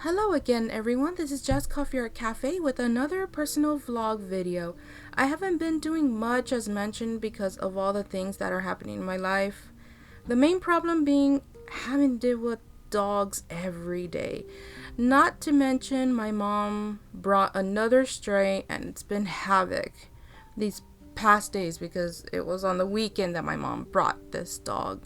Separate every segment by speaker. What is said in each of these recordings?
Speaker 1: Hello again, everyone. This is Just Coffee or Cafe with another personal vlog video. I haven't been doing much as mentioned because of all the things that are happening in my life. The main problem being having to deal with dogs every day. Not to mention my mom brought another stray and it's been havoc these past days because it was on the weekend that my mom brought this dog.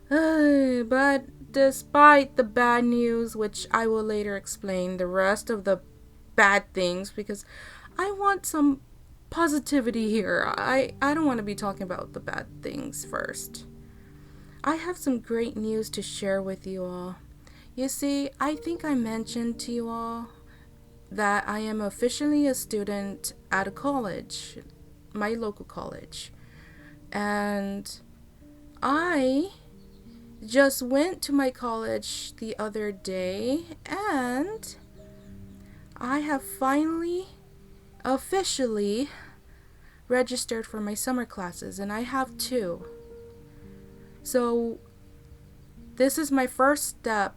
Speaker 1: But despite the bad news, which I will later explain the rest of the bad things because I want some positivity here. I don't want to be talking about the bad things first. I have some great news to share with you all. You see, I think I mentioned to you all that I am officially a student at a college, my local college. And I just went to my college the other day and I have finally officially registered for my summer classes, and I have two. So this is my first step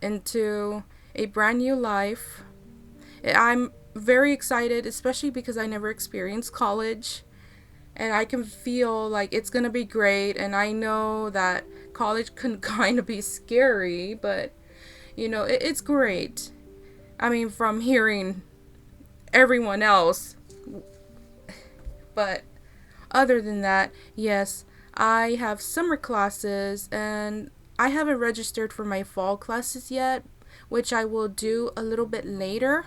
Speaker 1: into a brand new life. I'm very excited, especially because I never experienced college. And I can feel like it's gonna be great, and I know that college can kind of be scary, but it's great. I mean, from hearing everyone else. But other than that, yes, I have summer classes and I haven't registered for my fall classes yet, which I will do a little bit later.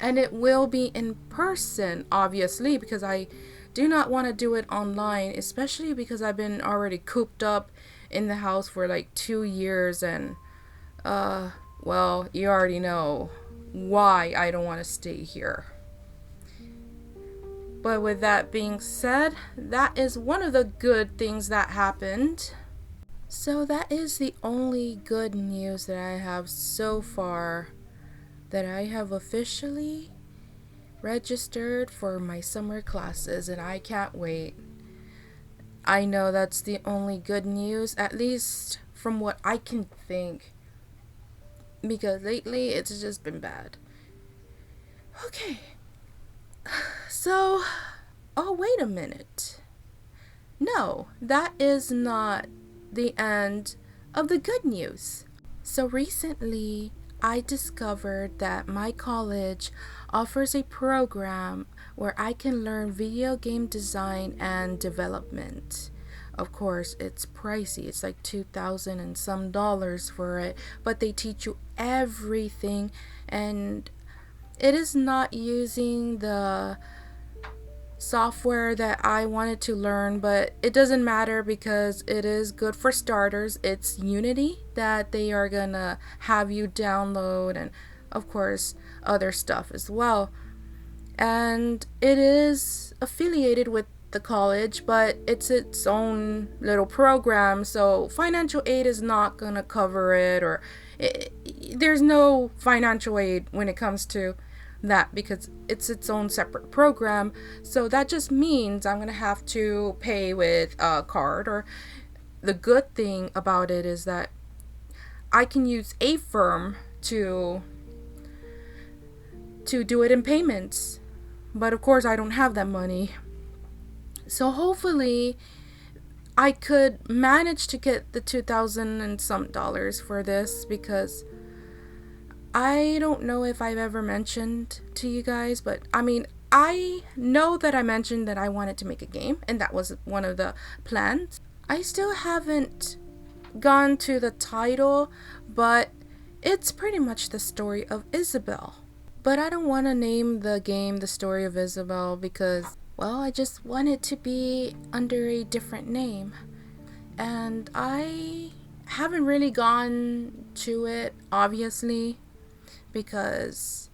Speaker 1: And it will be in person, obviously, because I do not want to do it online, especially because I've been already cooped up in the house for like 2 years, and well, you already know why I don't want to stay here. But with that being said, that is one of the good things that happened. So that is the only good news that I have so far, that I have officially registered for my summer classes, and I can't wait. I know that's the only good news, at least from what I can think, because lately it's just been bad. Okay, so, oh, wait a minute. No, that is not the end of the good news. So recently, I discovered that my college offers a program where I can learn video game design and development. Of course, it's pricey. It's like $2,000 and some dollars for it, but they teach you everything, and it is not using the software that I wanted to learn, but it doesn't matter because it is good for starters. It's Unity that they are gonna have you download, and of course other stuff as well. And it is affiliated with the college, but it's its own little program, so financial aid is not gonna cover it, or there's no financial aid when it comes to that because it's its own separate program. So that just means I'm gonna have to pay with a card, or the good thing about it is that I can use a firm to do it in payments, but of course I don't have that money. So hopefully I could manage to get the 2,000 and some dollars for this, because I don't know if I've ever mentioned to you guys, but I mean, I know that I mentioned that I wanted to make a game, and that was one of the plans. I still haven't gone to the title, but it's pretty much the story of Isabel. But I don't want to name the game The Story of Isabel because, well, I just want it to be under a different name. And I haven't really gone to it, obviously, because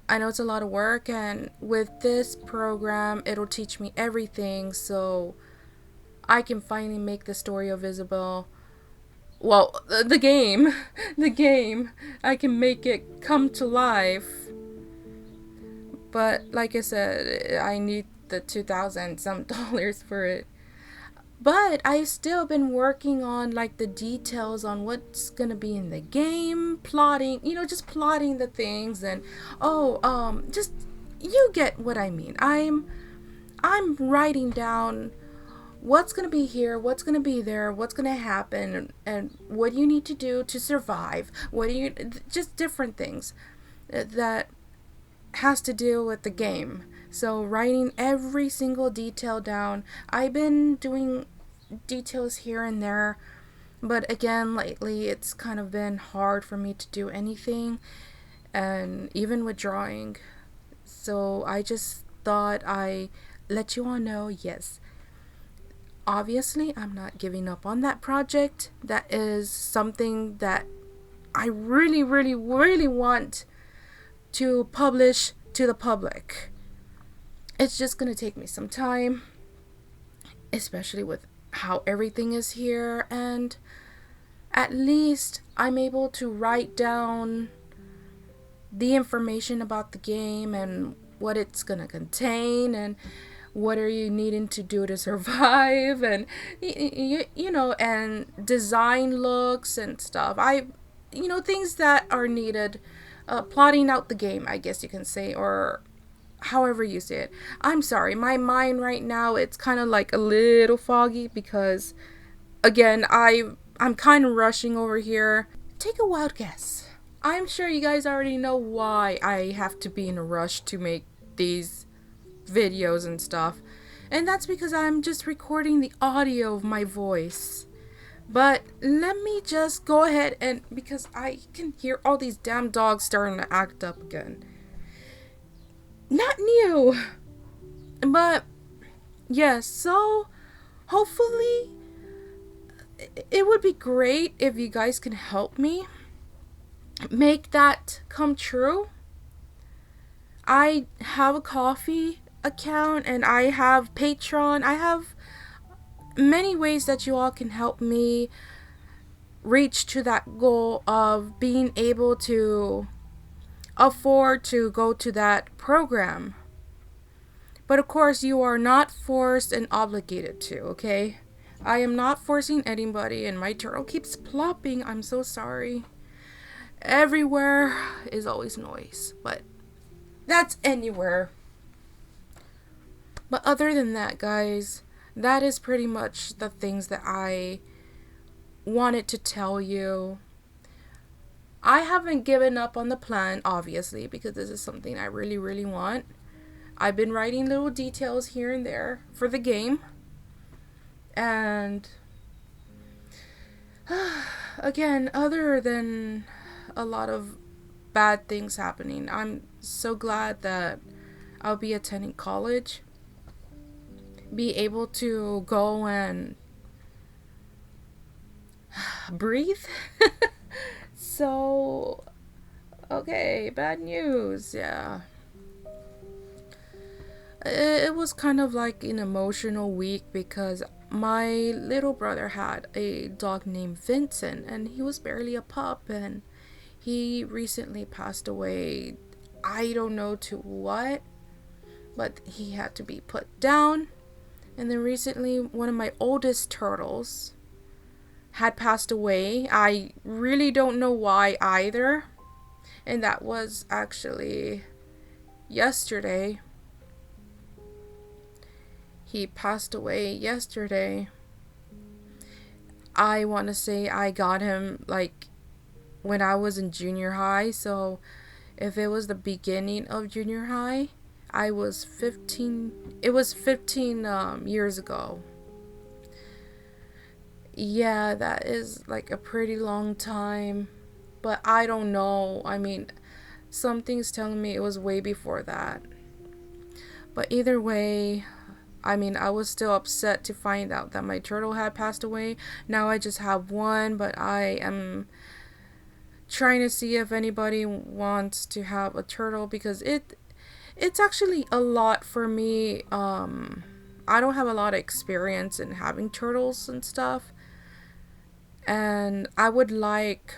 Speaker 1: I know it's a lot of work, and with this program it'll teach me everything, so I can finally make the story of Isabel, well, the game the game, I can make it come to life. But like I said, I need the 2,000 some dollars for it. But I've still been working on like the details on what's gonna be in the game, plotting, just plotting the things. And just, you get what I mean. I'm writing down what's going to be here, what's going to be there, what's going to happen, and what you need to do to survive. What do you, just different things that has to do with the game. So writing every single detail down. I've been doing details here and there, but again, lately it's kind of been hard for me to do anything, and even with drawing. So I just thought I let you all know, yes, obviously I'm not giving up on that project. That is something that I really, really, really want to publish to the public. It's just gonna take me some time, especially with how everything is here, and at least I'm able to write down the information about the game and what it's gonna contain, and what are you needing to do to survive, and and design looks and stuff. Things that are needed, plotting out the game, I guess you can say, or however you say it. I'm sorry, my mind right now, it's kind of like a little foggy because, again, I'm kind of rushing over here. Take a wild guess. I'm sure you guys already know why I have to be in a rush to make these videos and stuff. And that's because I'm just recording the audio of my voice. But let me just go ahead, and because I can hear all these damn dogs starting to act up again. Not new. But yes, so hopefully it would be great if you guys can help me make that come true. I have a Ko-fi account, and I have Patreon. I have many ways that you all can help me reach to that goal of being able to afford to go to that program. But of course, you are not forced and obligated to, okay? I am not forcing anybody, and my turtle keeps plopping. I'm so sorry. Everywhere is always noise, but that's anywhere. But other than that, guys, that is pretty much the things that I wanted to tell you. I haven't given up on the plan, obviously, because this is something I really, really want. I've been writing little details here and there for the game. And again, other than a lot of bad things happening, I'm so glad that I'll be attending college, be able to go and breathe. So, okay, bad news, yeah. It was kind of like an emotional week because my little brother had a dog named Vincent, and he was barely a pup, and he recently passed away. I don't know to what, but he had to be put down. And then recently, one of my oldest turtles had passed away. I really don't know why either. And that was actually yesterday. He passed away yesterday. I want to say I got him like when I was in junior high. So if it was the beginning of junior high, I was 15. It was 15 years ago. Yeah, that is like a pretty long time. But I don't know. I mean, something's telling me it was way before that. But either way, I mean, I was still upset to find out that my turtle had passed away. Now I just have one, but I am trying to see if anybody wants to have a turtle because it's actually a lot for me. I don't have a lot of experience in having turtles and stuff. And I would like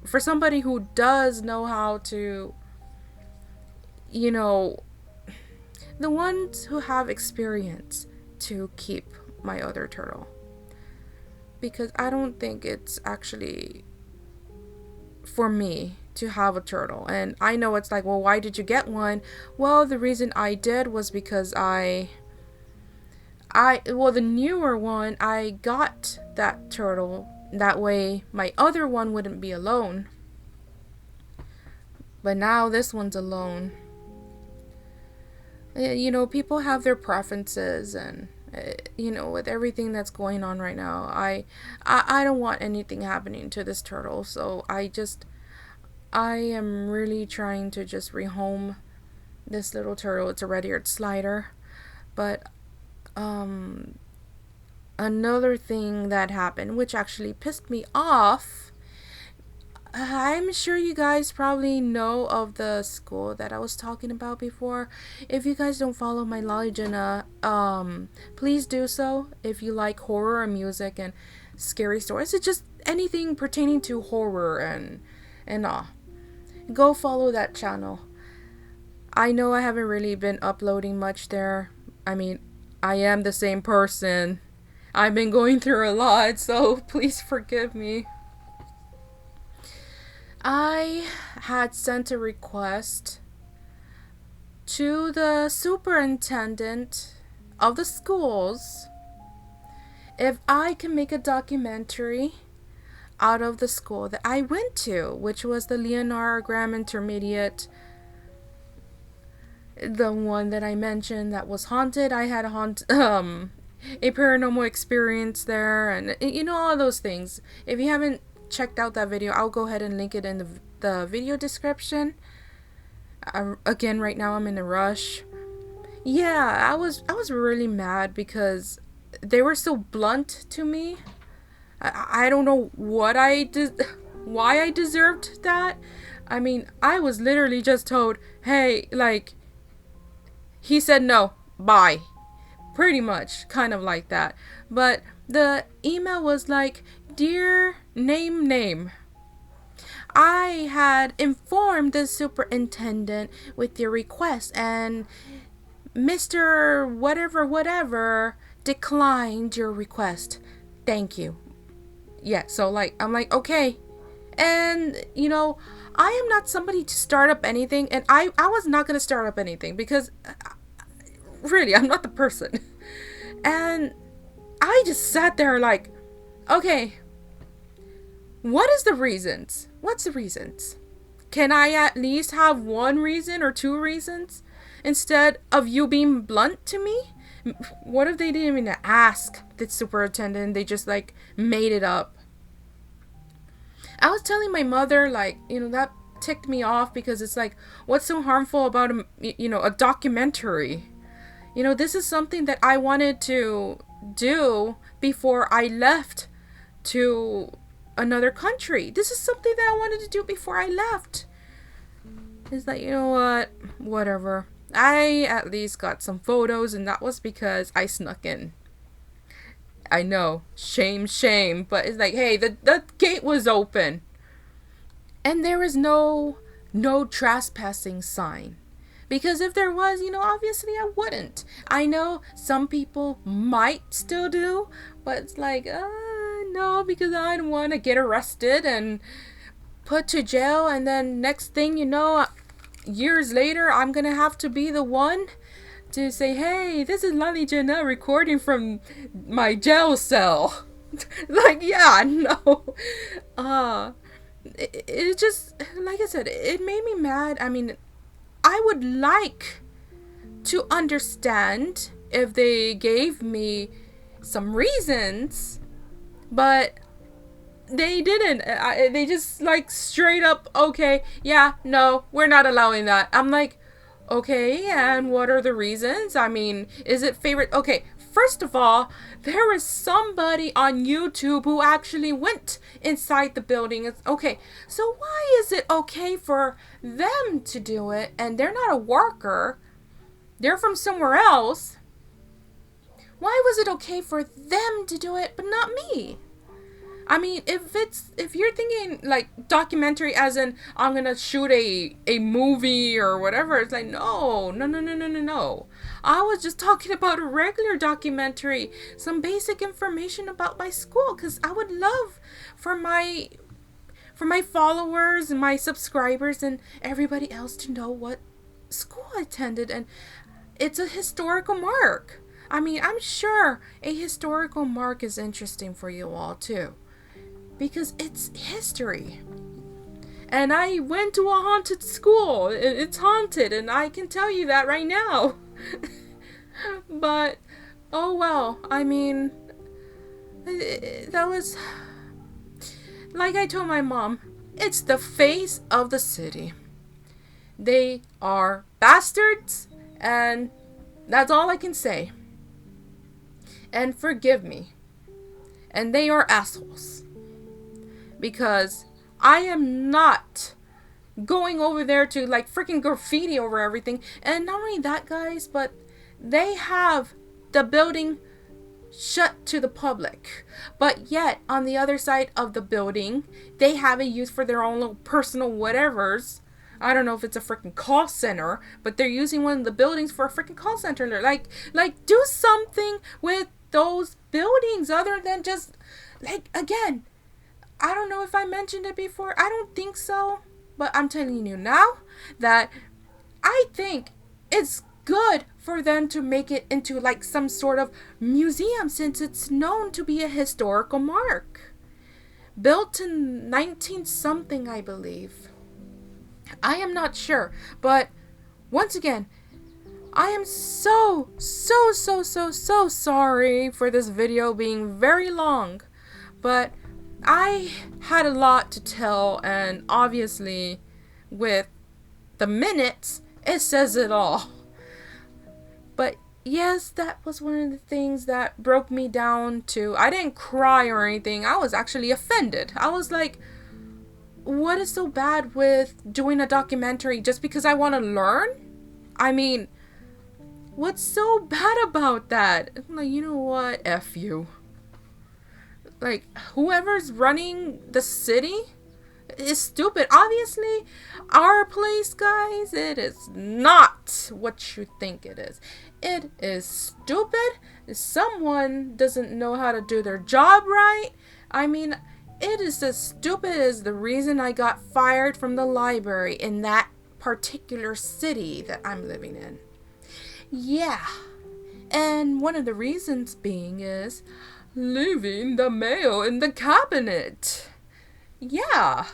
Speaker 1: for somebody who does know how to, the ones who have experience to keep my other turtle. Because I don't think it's actually for me to have a turtle. And I know it's like, well, why did you get one? Well, the reason I did was because the newer one, I got that turtle. That way my other one wouldn't be alone. But now this one's alone. You know, people have their preferences, and you know, with everything that's going on right now, I don't want anything happening to this turtle. So I am really trying to just rehome this little turtle. It's a red-eared slider. But another thing that happened, which actually pissed me off, I'm sure you guys probably know of the school that I was talking about before. If you guys don't follow my Lolligina, please do so. If you like horror and music and scary stories, it's just anything pertaining to horror and go follow that channel. I know I haven't really been uploading much there. I mean, I am the same person. I've been going through a lot, so please forgive me. I had sent a request to the superintendent of the schools if I can make a documentary out of the school that I went to, which was the Leonard Graham Intermediate, the one that I mentioned that was haunted. I had a paranormal experience there, and you know, all those things. If you haven't checked out that video, I'll go ahead and link it in the video description. Again, right now I'm in a rush. Yeah, I was really mad because they were so blunt to me. I don't know what I did, why I deserved that. I mean, I was literally just told, hey, like, he said no, bye. Pretty much, kind of like that. But the email was like, dear name. I had informed the superintendent with your request, and Mr. whatever declined your request. Thank you. Yeah, so like, I'm like, okay. And, you know, I am not somebody to start up anything, and I was not going to start up anything because, really, I'm not the person. And I just sat there like, okay, what is the reasons? What's the reasons? Can I at least have one reason or two reasons instead of you being blunt to me? What if they didn't even ask the superintendent? They just like made it up. I was telling my mother, like, you know, that ticked me off because it's like, what's so harmful about a documentary? You know, this is something that I wanted to do before I left to another country. This is something that I wanted to do before I left. It's like, you know what? Whatever. I at least got some photos, and that was because I snuck in. I know. Shame. But it's like, hey, the gate was open. And there was no trespassing sign. Because if there was, you know, obviously I wouldn't. I know some people might still do, but it's like, no, because I don't want to get arrested and put to jail, and then next thing you know, years later, I'm going to have to be the one to say, hey, this is Lali Jenna recording from my jail cell. Like, yeah, no. It just, like I said, it made me mad. I mean, I would like to understand if they gave me some reasons, but they didn't. They just like straight up, okay, yeah, no, we're not allowing that. I'm like, okay, and what are the reasons? I mean, is it favorite? Okay, first of all, there was somebody on YouTube who actually went inside the building. It's okay, so why is it okay for them to do it and they're not a worker? They're from somewhere else. Why was it okay for them to do it but not me? I mean, if you're thinking like documentary as in I'm gonna shoot a movie or whatever, it's like no. I was just talking about a regular documentary, some basic information about my school, because I would love for my followers and my subscribers and everybody else to know what school I attended, and it's a historical mark. I mean, I'm sure a historical mark is interesting for you all too, because it's history. And I went to a haunted school. It's haunted, and I can tell you that right now. But, oh well. I mean, that was... Like I told my mom, it's the face of the city. They are bastards, and that's all I can say. And forgive me. And they are assholes. Because I am not going over there to like freaking graffiti over everything. And not only that, guys, but they have the building shut to the public. But yet, on the other side of the building, they have it used for their own little personal whatevers. I don't know if it's a freaking call center, but they're using one of the buildings for a freaking call center. Like, do something with those buildings other than just, like, again, I don't know if I mentioned it before. I don't think so. But I'm telling you now that I think it's good for them to make it into like some sort of museum, since it's known to be a historical mark. Built in 19 something, I believe. I am not sure. But once again, I am so sorry for this video being very long. But I had a lot to tell, and obviously with the minutes, it says it all. But yes, that was one of the things that broke me down to, I didn't cry or anything, I was actually offended. I was like, what is so bad with doing a documentary just because I want to learn? I mean, what's so bad about that? I'm like, you know what? F you. Like, whoever's running the city is stupid. Obviously, our place, guys, it is not what you think it is. It is stupid. Someone doesn't know how to do their job right. I mean, it is as stupid as the reason I got fired from the library in that particular city that I'm living in. Yeah. And one of the reasons being is leaving the mail in the cabinet. Yeah.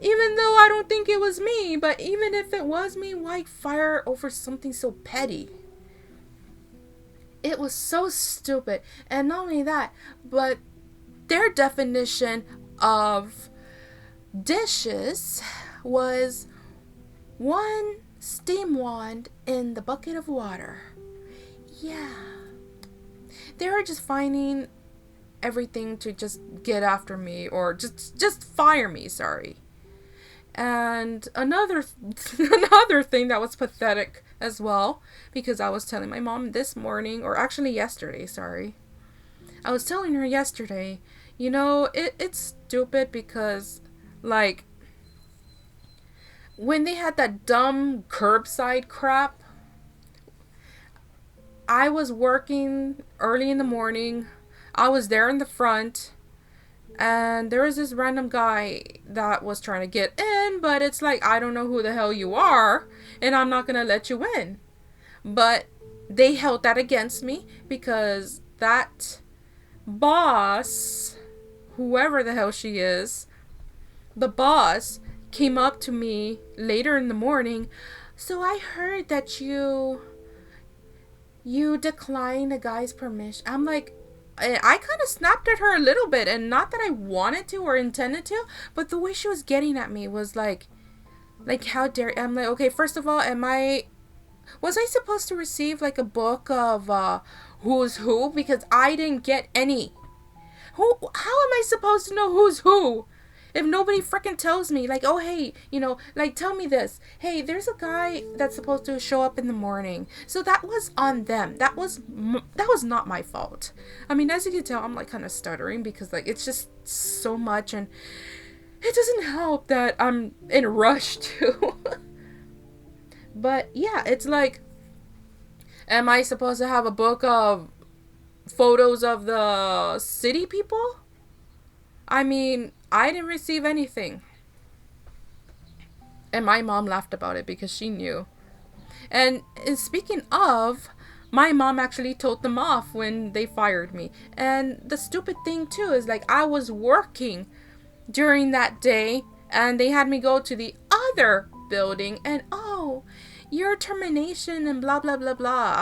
Speaker 1: Even though I don't think it was me, but even if it was me, why fire over something so petty? It was so stupid. And not only that, but their definition of dishes was one steam wand in the bucket of water. Yeah. They were just finding everything to just get after me, or just fire me, sorry. And another thing that was pathetic as well, because I was telling my mom this morning, or actually yesterday, sorry. I was telling her yesterday, you know, it's stupid because, like, when they had that dumb curbside crap, I was working early in the morning. I was there in the front, and there was this random guy that was trying to get in, but it's like, I don't know who the hell you are, and I'm not gonna let you in. But they held that against me because that boss, whoever the hell she is, the boss came up to me later in the morning. So I heard that you declined a guy's permission. I'm like, I kind of snapped at her a little bit, and not that I wanted to or intended to, but the way she was getting at me was like how dare. I'm like, okay, first of all, was I supposed to receive like a book of who's who, because I didn't get any. How am I supposed to know who's who If nobody freaking tells me, like, oh, hey, like, tell me this. Hey, there's a guy that's supposed to show up in the morning. So that was on them. That was not my fault. I mean, as you can tell, I'm, like, kind of stuttering because, like, it's just so much. And it doesn't help that I'm in a rush, too. But, yeah, it's like, am I supposed to have a book of photos of the city people? I mean, I didn't receive anything. And my mom laughed about it because she knew. And speaking of, my mom actually told them off when they fired me. And the stupid thing too is, like, I was working during that day and they had me go to the other building and, oh, your termination and blah blah blah blah.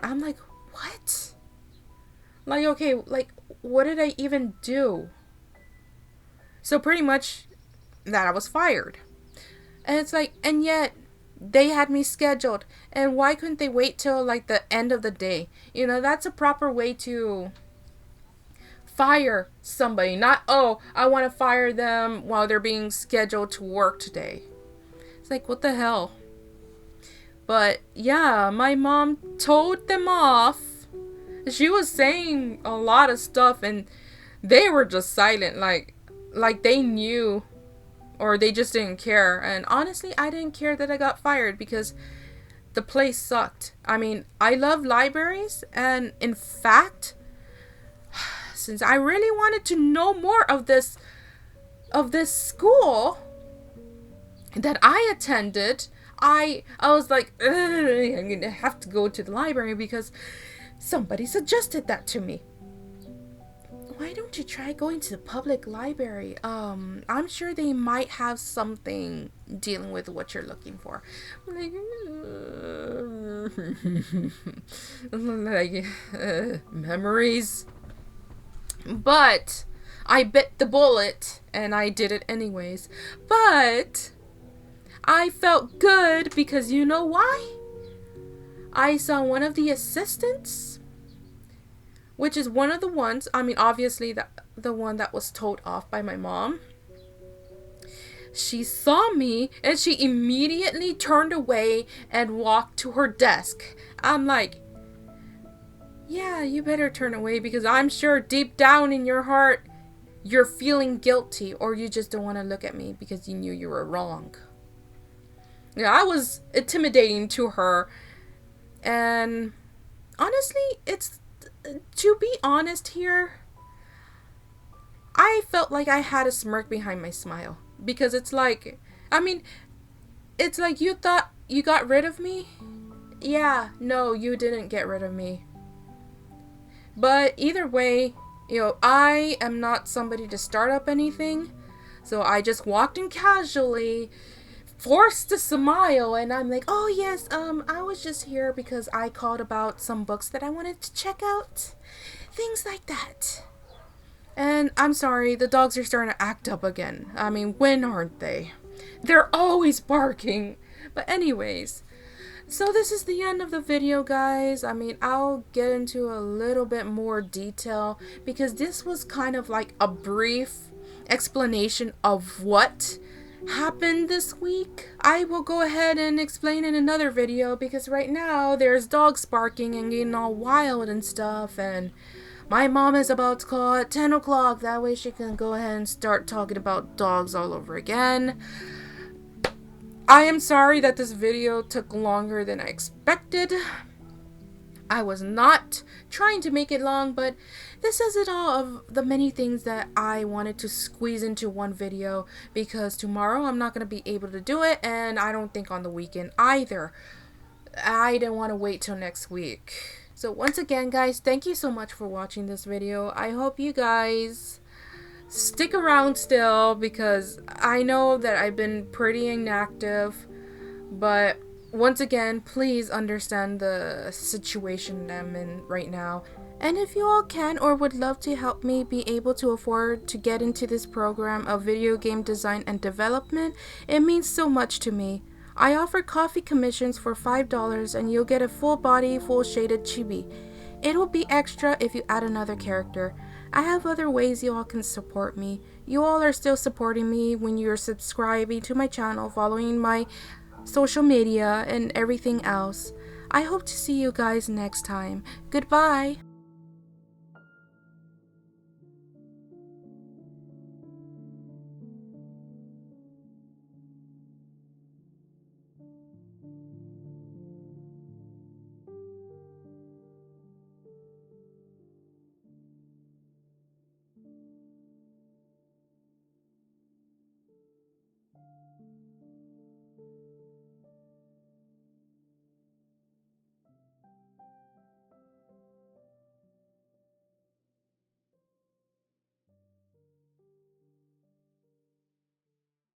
Speaker 1: I'm like, what? Like, okay, like, what did I even do? So pretty much that I was fired. And it's like, and yet they had me scheduled. And why couldn't they wait till, like, the end of the day? That's a proper way to fire somebody. Not, oh, I want to fire them while they're being scheduled to work today. It's like, what the hell? But yeah, my mom told them off. She was saying a lot of stuff and they were just silent, like they knew, or they just didn't care. And honestly, I didn't care that I got fired because the place sucked. I mean, I love libraries, and in fact, since I really wanted to know more of this school that I attended, I was like, I'm gonna have to go to the library because somebody suggested that to me. Why don't you try going to the public library? I'm sure they might have something dealing with what you're looking for. Memories. But I bit the bullet and I did it anyways. But I felt good because you know why? I saw one of the assistants, which is one of the ones, I mean, obviously the one that was told off by my mom. She saw me and she immediately turned away and walked to her desk. I'm like, yeah, you better turn away because I'm sure deep down in your heart, you're feeling guilty or you just don't want to look at me because you knew you were wrong. Yeah, I was intimidating to her. And honestly, to be honest here, I felt like I had a smirk behind my smile. Because it's like, I mean, it's like you thought you got rid of me? Yeah, no, you didn't get rid of me. But either way, I am not somebody to start up anything. So I just walked in casually, forced a smile, and I'm like, oh yes, I was just here because I called about some books that I wanted to check out. Things like that. And I'm sorry, the dogs are starting to act up again. I mean, when aren't they? They're always barking. But anyways, so this is the end of the video, guys. I mean, I'll get into a little bit more detail because this was kind of like a brief explanation of what happened this week. I will go ahead and explain in another video because right now there's dogs barking and getting all wild and stuff, and my mom is about to call at 10 o'clock. That way she can go ahead and start talking about dogs all over again. I am sorry that this video took longer than I expected. I was not trying to make it long, but this is it all of the many things that I wanted to squeeze into one video because tomorrow I'm not going to be able to do it, and I don't think on the weekend either. I didn't want to wait till next week. So once again, guys, thank you so much for watching this video. I hope you guys stick around still because I know that I've been pretty inactive, but once again, please understand the situation I'm in right now. And if you all can or would love to help me be able to afford to get into this program of video game design and development, it means so much to me. I offer coffee commissions for $5 and you'll get a full body, full shaded chibi. It will be extra if you add another character. I have other ways you all can support me. you all are still supporting me when you're subscribing to my channel, following my social media, and everything else. I hope to see you guys next time. Goodbye.